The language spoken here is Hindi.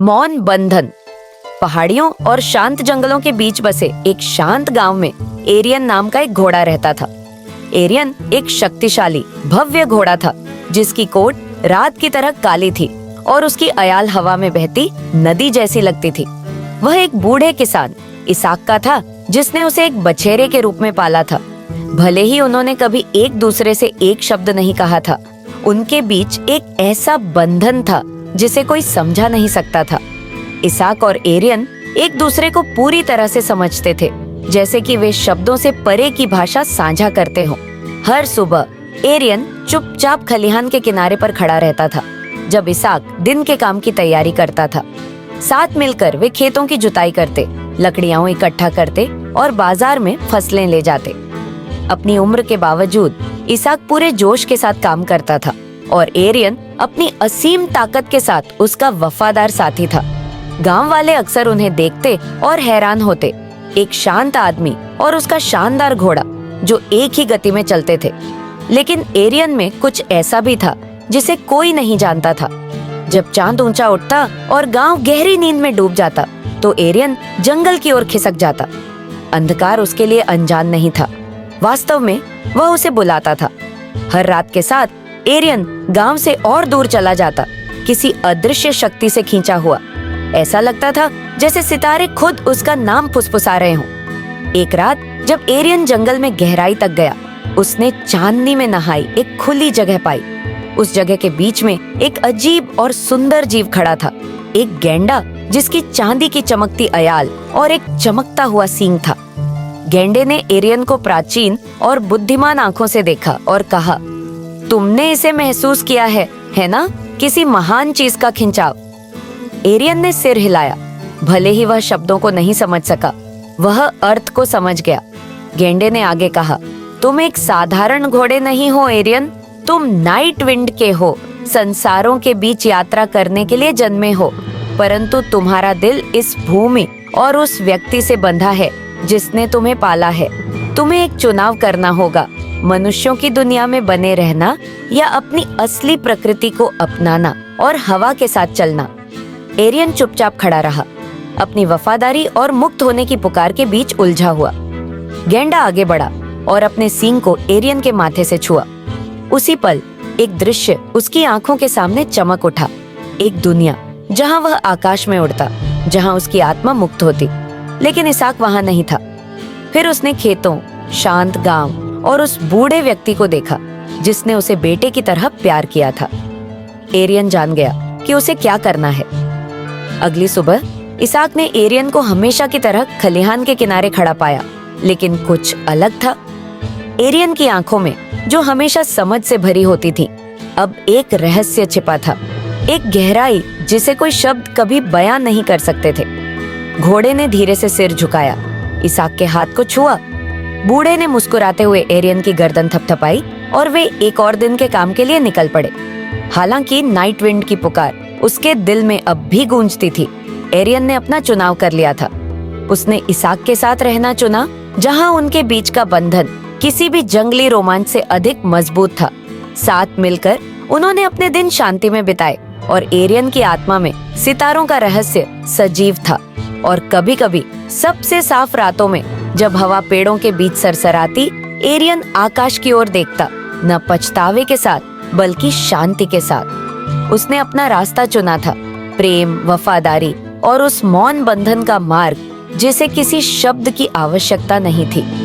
मौन बंधन। पहाड़ियों और शांत जंगलों के बीच बसे एक शांत गांव में एरियन नाम का एक घोड़ा रहता था। एरियन एक शक्तिशाली भव्य घोड़ा था जिसकी कोट रात की तरह काली थी और उसकी अयाल हवा में बहती नदी जैसी लगती थी। वह एक बूढ़े किसान इसाक का था जिसने उसे एक बछेरे के रूप में पाला था। भले ही उन्होंने कभी एक दूसरे से एक शब्द नहीं कहा था, उनके बीच एक ऐसा बंधन था जिसे कोई समझा नहीं सकता था। इसाक और एरियन एक दूसरे को पूरी तरह से समझते थे, जैसे कि वे शब्दों से परे की भाषा साझा करते हों। हर सुबह एरियन चुपचाप खलिहान के किनारे पर खड़ा रहता था जब इसाक दिन के काम की तैयारी करता था। साथ मिलकर वे खेतों की जुताई करते, लकड़ियां इकट्ठा करते और बाजार में फसलें ले जाते। अपनी उम्र के बावजूद इसाक पूरे जोश के साथ काम करता था और एरियन अपनी असीम ताकत के साथ उसका वफादार साथी था। गांव वाले अक्सर उन्हें देखते और हैरान होते, एक शांत आदमी और उसका शानदार घोड़ा जो एक ही गति में चलते थे। लेकिन एरियन में कुछ ऐसा भी था जिसे कोई नहीं जानता था। जब चांद ऊंचा उठता और गांव गहरी नींद में डूब जाता तो एरियन जंगल की ओर खिसक जाता। अंधकार उसके लिए अनजान नहीं था, वास्तव में वह उसे बुलाता था। हर रात के साथ एरियन गांव से और दूर चला जाता, किसी अदृश्य शक्ति से खींचा हुआ। ऐसा लगता था जैसे सितारे खुद उसका नाम फुसफुसा रहे हों। एक रात जब एरियन जंगल में गहराई तक गया, उसने चांदनी में नहाई एक खुली जगह पाई। उस जगह के बीच में एक अजीब और सुंदर जीव खड़ा था, एक गैंडा जिसकी चांदी की चमकती अयाल और एक चमकता हुआ सींग था। गैंडे ने एरियन को प्राचीन और बुद्धिमान आंखों से देखा और कहा, तुमने इसे महसूस किया है ना? किसी महान चीज का खिंचाव। एरियन ने सिर हिलाया। भले ही वह शब्दों को नहीं समझ सका, वह अर्थ को समझ गया। गैंडे ने आगे कहा, तुम एक साधारण घोड़े नहीं हो एरियन, तुम नाइट विंड के हो, संसारों के बीच यात्रा करने के लिए जन्मे हो। परंतु तुम्हारा दिल इस भूमि और उस व्यक्ति से बंधा है जिसने तुम्हें पाला है। तुम्हें एक चुनाव करना होगा, मनुष्यों की दुनिया में बने रहना या अपनी असली प्रकृति को अपनाना और हवा के साथ चलना। एरियन चुपचाप खड़ा रहा, अपनी वफादारी और मुक्त होने की पुकार के बीच उलझा हुआ। गैंडा आगे बढ़ा और अपने सींग को एरियन के माथे से छुआ। उसी पल एक दृश्य उसकी आंखों के सामने चमक उठा, एक दुनिया जहां वह आकाश में उड़ता, जहां उसकी आत्मा मुक्त होती। लेकिन इसाक वहां नहीं था। फिर उसने खेतों, शांत गांव और उस बूढ़े व्यक्ति को देखा जिसने उसे बेटे की तरह प्यार किया था। एरियन जान गया कि उसे क्या करना है। अगली सुबह इसाक ने एरियन को हमेशा की तरह खलिहान के किनारे खड़ा पाया, लेकिन कुछ अलग था। एरियन की आंखों में, जो हमेशा समझ से भरी होती थी, अब एक रहस्य छिपा था, एक गहराई जिसे कोई शब्द कभी बयां नहीं कर सकते थे। घोड़े ने धीरे से सिर झुकाया, इसाक के हाथ को छुआ। बूढ़े ने मुस्कुराते हुए एरियन की गर्दन थपथपाई और वे एक और दिन के काम के लिए निकल पड़े। हालांकि नाइट विंड की पुकार उसके दिल में अब भी गूंजती थी। एरियन ने अपना चुनाव कर लिया था। उसने इसाक के साथ रहना चुना, जहां उनके बीच का बंधन किसी भी जंगली रोमांच से अधिक मजबूत था। साथ मिलकर उन्होंने अपने दिन शांति में बिताए और एरियन की आत्मा में सितारों का रहस्य सजीव था। और कभी-कभी सबसे साफ रातों में जब हवा पेड़ों के बीच सरसराती, एरियन आकाश की ओर देखता, न पछतावे के साथ बल्कि शांति के साथ। उसने अपना रास्ता चुना था, प्रेम, वफादारी और उस मौन बंधन का मार्ग जिसे किसी शब्द की आवश्यकता नहीं थी।